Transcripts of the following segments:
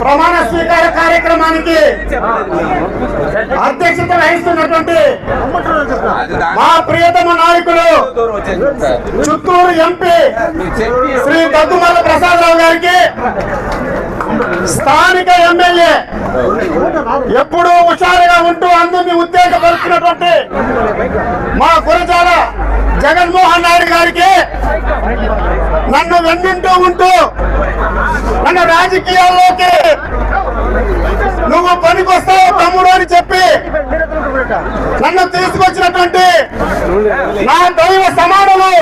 ప్రమాణ స్వీకార కార్యక్రమానికి అధ్యక్షత వహిస్తున్నటువంటి మా ప్రియతమ నాయకులు చిత్తూరు ఎంపీ శ్రీ దగ్గుమల్ల ప్రసాదరావు గారికి, స్థానిక ఎమ్మెల్యే ఎప్పుడూ హుషారుగా ఉంటూ అందరినీ ఉత్తేజపరుస్తున్నటువంటి మా గురజాల జగన్మోహన్ నాయుడు గారికి, నన్ను వెన్నుంటూ ఉంటూ నన్ను రాజకీయాల్లోకి నువ్వు పనికొస్తావు తమ్ముడు అని చెప్పి నన్ను తీసుకొచ్చినటువంటి నా దైవ సమానులు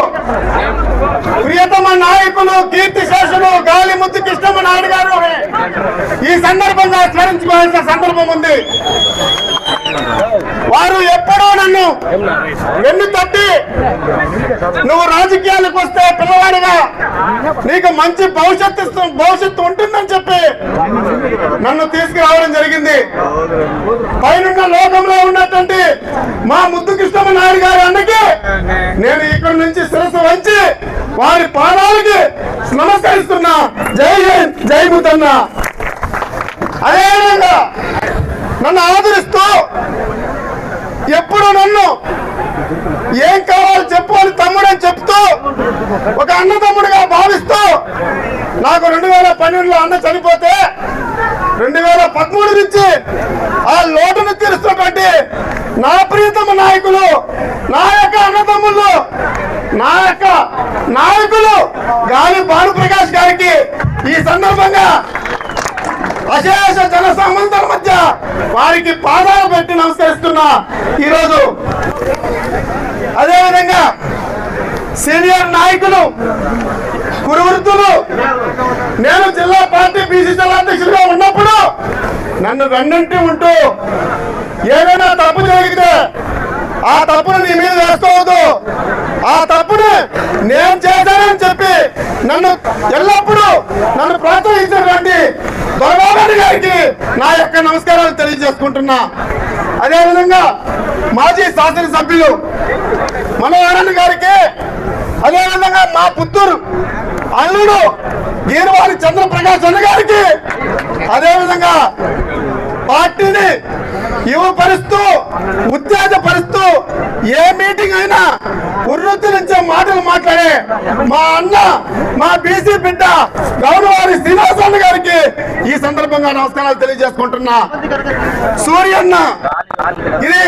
ప్రియతమ నాయకులు కీర్తిశేషులు గాలిముద్దు కృష్ణమ్మ నాయుడు గారు ఈ సందర్భంగా స్మరించుకోవాల్సిన సందర్భం ఉంది. వారు ఎప్పుడూ నన్ను వెన్ను తట్టి నువ్వు రాజకీయాలకు వస్తే పిల్లవాడిగా నీకు మంచి భవిష్యత్తు ఉంటుందని చెప్పి నన్ను తీసుకురావడం జరిగింది. పైనున్న లోకంలో ఉన్నటువంటి మా ముద్దు కృష్ణమ్మ నాయుడు గారి అన్నకి నేను ఇక్కడి నుంచి శిరస్సు వంచి వారి పాదాలకి నమస్కరిస్తున్నా. జై హింద్, జై ముద్దన్న. అదేవిధంగా నన్ను ఆదరిస్తూ ఎప్పుడు నన్ను ఏం కావాలో చెప్పు అని తమ్ముడని చెప్తూ ఒక అన్నదమ్ముడిగా భావిస్తూ నాకు 2012లో అన్న చనిపోతే 2013 నుంచి ఆ లోటును తీరుస్తున్నటువంటి నా ప్రియతమ నాయకులు, నా యొక్క అన్నదమ్ములు, నా యొక్క నాయకులు గాలి భానుప్రకాష్ గారికి ఈ సందర్భంగా అశేష జన సంబంధాల మధ్య వారికి పాదాలు పెట్టి నమస్కరిస్తున్నా ఈరోజు. అదేవిధంగా సీనియర్ నాయకులు, కురువృత్తులు, నేను జిల్లా పార్టీ బీసీ అధ్యక్షుడిగా ఉన్నప్పుడు నన్ను వెన్నంటి ఉంటూ ఏదైనా తప్పు జరిగితే ఆ తప్పును నీ మీద వేసుకోవద్దు, ఆ తప్పును నేను చేశానని చెప్పి నన్ను ఎల్లప్పుడూ నన్ను ప్రోత్సహించినటువంటి దొరబాబు గారికి నా యొక్క నమస్కారాలు తెలియజేసుకుంటున్నా. అదేవిధంగా మాజీ శాసనసభ్యులు మనోహరన్ గారికి, అదేవిధంగా మా పుత్తూరు అల్లుడు గీరవారి చంద్రప్రకాష్ అన్న గారికి, అదేవిధంగా పార్టీని యువపరుస్తూ ఉత్తేజపరుస్తూ ఏ మీటింగ్ అయినా ఉర్రొత్తి నుంచే మాటలు మాట్లాడే మా అన్న, మా బీసీ బిడ్డ గౌరవారి శ్రీనివాసన్న గారికి ఈ సందర్భంగా నమస్కారాలు తెలియజేసుకుంటున్నా. సూర్యన్న ఇది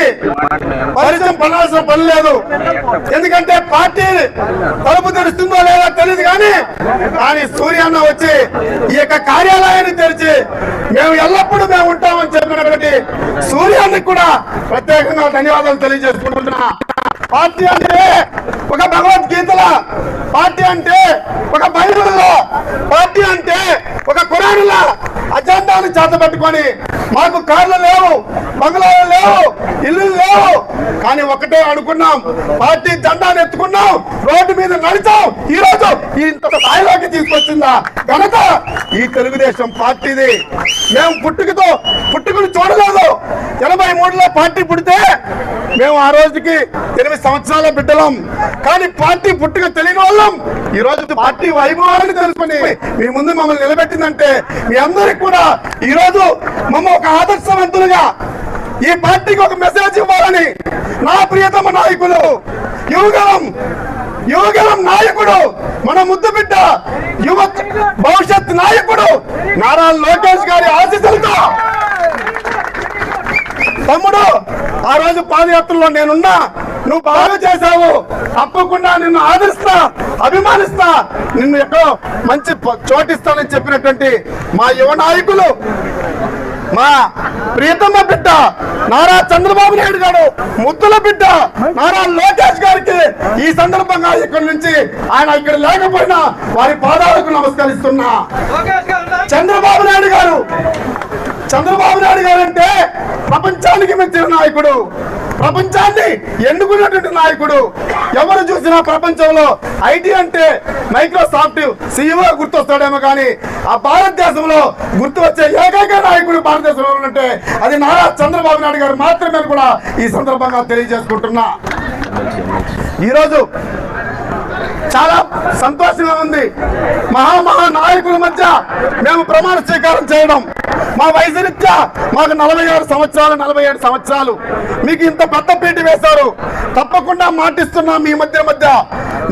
పరిచయం పడాల్సిన పని లేదు, ఎందుకంటే పార్టీ తలుపు తెరుస్తుందో లేదో తెలియదు కానీ సూర్యన్న వచ్చి ఈ యొక్క కార్యాలయాన్ని తెరిచి మేము ఎల్లప్పుడూ మేము ఉంటామని చెప్పినటువంటి సూర్యానికి కూడా ప్రత్యేకంగా ధన్యవాదాలు తెలియజేసుకుంటున్నా. పార్టీ అంటే ఒక భగవద్గీతల, పార్టీ అంటే ఒక బైబిల్లో, పార్టీ అంటే ఒక ఖురానులా అజెండాను చేతబట్టుకొని మాకు కార్లు లేవు, బంగ్లాలు లేవు, ఇల్లు లేవు, కానీ ఒకటే అనుకున్నాం, పార్టీ జెండాను ఎత్తుకున్నాం, రోడ్డు మీద నడిచాం. ఈ రోజు ఇంత స్థాయిలోకి తీసుకొచ్చిందా ఘనత ఈ తెలుగుదేశం పార్టీది. మేము పుట్టుకుని చూడలేదు. 83లో పార్టీ పుడితే మేము ఆ రోజుకి 8 సంవత్సరాల బిడ్డలం, కానీ పార్టీ పుట్టుక తెలియని వాళ్ళం. ఈ రోజు పార్టీ వైభవాన్ని తెలుసుకుని మీ ముందు మమ్మల్ని నిలబెట్టిందంటే మీ అందరికి కూడా ఈ రోజు మమ్మ ఒక ఆదర్శవంతులుగా ఈ పార్టీకి ఒక మెసేజ్ ఇవ్వాలని నా ప్రియతమ నాయకులు, యువగలం నాయకుడు, మన ముద్దు బిడ్డ యువ భవిష్యత్ నాయకుడు నారా లోకేష్ గారి ఆశీస్సులతో తమ్ముడు ఆ రోజు పాదయాత్రలో నేనున్నా, నువ్వు బాగా చేశావు, తప్పకుండా నిన్ను ఆదరిస్తా, అభిమానిస్తా, నిన్ను ఎక్కడో మంచి చోటిస్తానని చెప్పినటువంటి మా యువ నాయకులు, మా ప్రియతమ బిడ్డ నారా చంద్రబాబు నాయుడు గారు, ముద్దుల బిడ్డ నారా లోకేష్ గారికి ఈ సందర్భంగా ఇక్కడి నుంచి ఆయన ఇక్కడ లేకపోయినా వారి పాదాలకు నమస్కరిస్తున్నా. చంద్రబాబు నాయుడు గారు అంటే ప్రపంచానికి మెచ్చిన నాయకుడు, ప్రపంచాన్ని ఎన్నుకున్నటువంటి నాయకుడు. ఎవరు చూసినా ప్రపంచంలో ఐటీ అంటే మైక్రోసాఫ్ట్ CEO గుర్తొస్తాడేమో కానీ ఆ భారతదేశంలో గుర్తు వచ్చే ఏకైక నాయకుడు భారతదేశంలో ఉన్నట్టే అది నారా చంద్రబాబు నాయుడు గారు మాత్రమే కూడా ఈ సందర్భంగా తెలియజేసుకుంటున్నా. ఈరోజు చాలా సంతోషంగా ఉంది. మహా నాయకుల మధ్య మేము ప్రమాణ స్వీకారం చేయడం, మా వయసు రీత్యా మాకు 47 సంవత్సరాలు మీకు ఇంత పెద్ద పీట వేశారు. తప్పకుండా మాటిస్తున్నా మీ మధ్య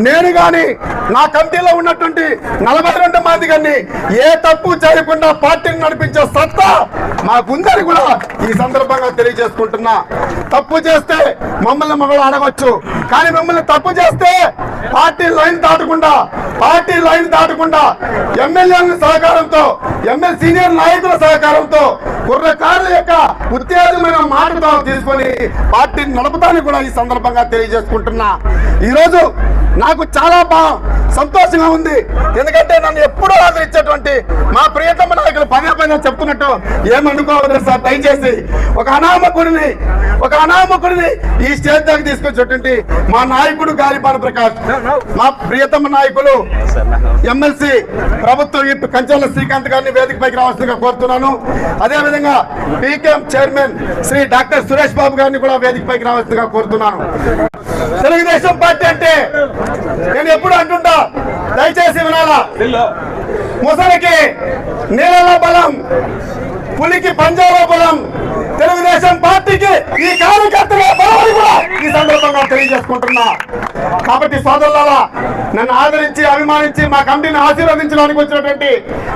నేను కానీ నా కమిటీలో ఉన్నటువంటి 42 మంది కానీ ఏ తప్పు చేయకుండా పార్టీని నడిపించే సత్తా మాకుందని కూడా ఈ సందర్భంగా తెలియజేసుకుంటున్నా. తప్పు చేస్తే మమ్మల్ని అడగవచ్చు, కానీ మిమ్మల్ని తప్పు చేస్తే పార్టీ లైన్ దాటకుండా ఎమ్మెల్యేల సహకారంతో, సీనియర్ నాయకుల సహకారంతో, కుర్రకారుల యొక్క ఉత్తేజమైన మాటతో తీసుకొని పార్టీని నడపడానికి కూడా ఈ సందర్భంగా తెలియజేసుకుంటున్నా. ఈరోజు నాకు చాలా సంతోషంగా ఉంది. ఎందుకంటే నన్ను ఎప్పుడూ ఆదరించేటువంటి మా ప్రియతమ నాయకులు పదే చెప్తున్నట్టు ఏమనుకోవద్దు సార్, దయచేసి ఒక అనామకుడిని ఈ స్టేజ్ దాకా తీసుకొచ్చేటువంటి మా నాయకుడు గాలిపాన ప్రకాష్, మా ప్రియతమ నాయకులు ఎమ్మెల్సీ ప్రభుత్వ విప్ కంచెల శ్రీకాంత్ గారిని వేదికపైకి రావాల్సిందిగా కోరుతున్నాను. అదేవిధంగా PKM chairman Shri doctor Suresh Babu గారిని కూడా వేదికపైకి రావాల్సిందిగా కోరుతున్నాను. తెలుగుదేశం పార్టీ అంటే నేను ఎప్పుడు అంటుంటా, దయచేసి వినాలా, ముసలికి నీళ్ళలో బలం, పులికి పంజాలో బలం, తెలుగుదేశం పార్టీకి ఈ కార్యకర్తల బలం కూడా ఈ సందర్భంగా తెలియజేసుకుంటున్నా. కాబట్టి సోదరులారా, నన్ను ఆదరించి అభిమానించి మా కమిటీని ఆశీర్వదించడానికి వచ్చినటువంటి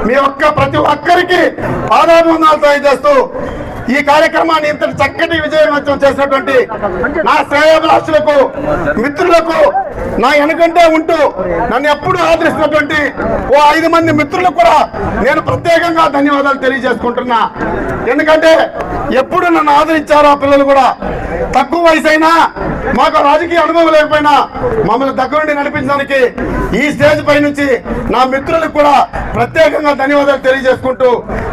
మీ ప్రతి ఒక్కరికి పాదాభివందనాలు తెలియజేస్తూ ఈ కార్యక్రమాన్ని ఇంత చక్కటి విజయవంతం చేసినటువంటి నా శ్రేయోభిలాషులకు, మిత్రులకు, నా వెనకంటే ఉంటూ నన్ను ఎప్పుడూ ఆదరిస్తున్నటువంటి 5 మంది మిత్రులకు కూడా నేను ప్రత్యేకంగా ధన్యవాదాలు తెలియజేసుకుంటున్నా. ఎందుకంటే ఎప్పుడు నన్ను ఆదరించారు ఆ పిల్లలు కూడా. తక్కువ వయసు అయినా, మాకు రాజకీయ అనుభవం లేకపోయినా మమ్మల్ని దగ్గరుండి నడిపించడానికి ఈ స్టేజ్ పై నుంచి నా మిత్రులకు కూడా ప్రత్యేకంగా ధన్యవాదాలు తెలియజేసుకుంటూ,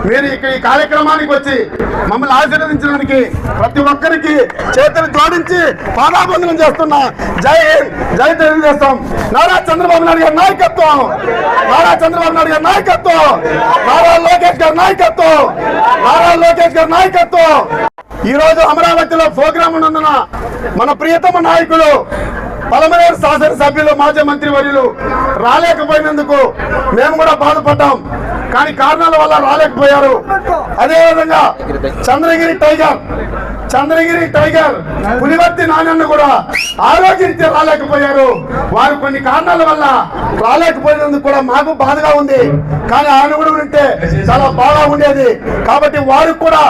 మీరు ఇక్కడ ఈ కార్యక్రమానికి వచ్చి మమ్మల్ని ఆశీర్వదించడానికి ప్రతి ఒక్కరికి చేతులు జోడించి పాదాబంధనం చేస్తున్నా. జై హింద్, జై తెలుగుదేశం. నారా చంద్రబాబు నాయుడు గారి నాయకత్వం, నారా లోకేష్ గారి నాయకత్వం. ఈ రోజు అమరావతిలో ప్రోగ్రామ్ ఉన్నందున మన ప్రియతమ నాయకులు పలమనేరు శాసనసభ్యులు మాజీ మంత్రి వర్యులు రాలేకపోయినందుకు మేము కూడా బాధపడ్డాం. కానీ కారణాల వల్ల రాలేకపోయారు. అదేవిధంగా చంద్రగిరి టైగర్ పులివర్తి నానన్న కూడా ఆరోగ్యరీత్యా రాలేకపోయారు. వారు కొన్ని కారణాల వల్ల రాలేకపోయినందుకు కూడా మాకు బాధగా ఉంది. కానీ ఆయన కూడా ఉంటే చాలా బాగా ఉండేది. కాబట్టి వారు కూడా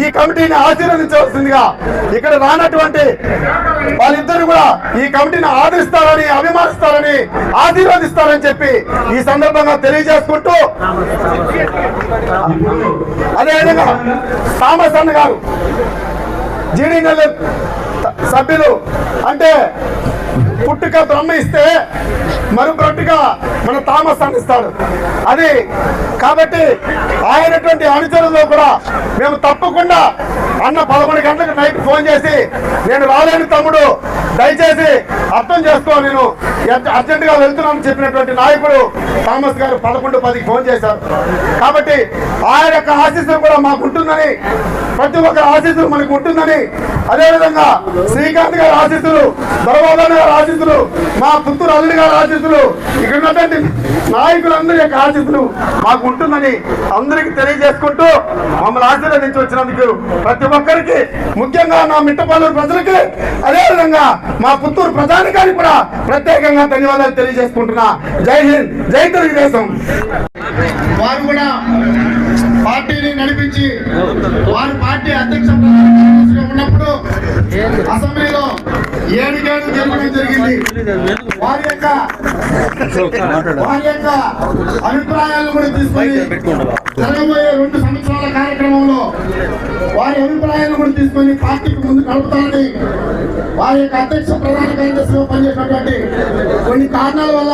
ఈ కమిటీని ఆశీర్వదించవలసిందిగా, ఇక్కడ రానటువంటి వాళ్ళిద్దరు కూడా ఈ కమిటీని ఆదరిస్తారని, అభిమానిస్తారని, ఆశీర్వదిస్తారని చెప్పి ఈ సందర్భంగా తెలియజేసుకుంటూ, అదేవిధంగా థామస్ అన్న గారు జీడీ నెల్లూరు సభ్యులు, అంటే పుట్టుక బ్రహ్మ ఇస్తే మరొకటిగా మన థామస్ అందిస్తాడు. అది కాబట్టి ఆయనటువంటి అనుచరుల్లో కూడా మేము తప్పకుండా అన్న 11 గంటలకు నైట్ ఫోన్ చేసి, నేను రాలేని తమ్ముడు, దయచేసి అర్థం చేసుకో, నేను అర్జెంటుగా వెళ్తున్నానని చెప్పినటువంటి నాయకుడు థామస్ గారు 11:10కి ఫోన్ చేశారు. కాబట్టి ఆయన యొక్క ఆశీస్సులు కూడా మాకు ఉంటుందని, ప్రతి ఒక్కరి ఆశీస్సులు మనకు ఉంటుందని, అదేవిధంగా శ్రీకాంత్ గారి ఆశీస్సులు, దొరబాబు గారి ఆశీస్సులు, మా పుత్తూరు అల్లుడి గారి ఆశీస్సులు, ఇక్కడ ఉన్నటువంటి నాయకులందరి యొక్క ఆశీస్సులు మాకు ఉంటుందని అందరికీ తెలియజేసుకుంటూ, మమ్మల్ని ఆశీర్వదించి వచ్చినందుకు ప్రతి ఒక్కరికి, ముఖ్యంగా నా మిట్టపల్లూరు ప్రజలకి, అదేవిధంగా మా పుత్తూరు ప్రధానికానికి కూడా ప్రత్యేకంగా ధన్యవాదాలు తెలియజేసుకుంటున్నా. జై హింద్, జై తెలుగుదేశం. వారు కూడా పార్టీని నడిపించి, వారు పార్టీ అధ్యక్ష ఉన్నప్పుడు అసెంబ్లీలో 7 గేట్లు జరగడం జరిగింది. వారి యొక్క అభిప్రాయాలను కూడా తీసుకొని జరగబోయే 2 సంవత్సరాల కార్యక్రమంలో వారి అభిప్రాయాలను కూడా తీసుకొని పార్టీకి ముందు నడుపుతారని, వారి యొక్క అధ్యక్ష ప్రధాన కార్యదర్శిగా పనిచేసినటువంటి కొన్ని కారణాల వల్ల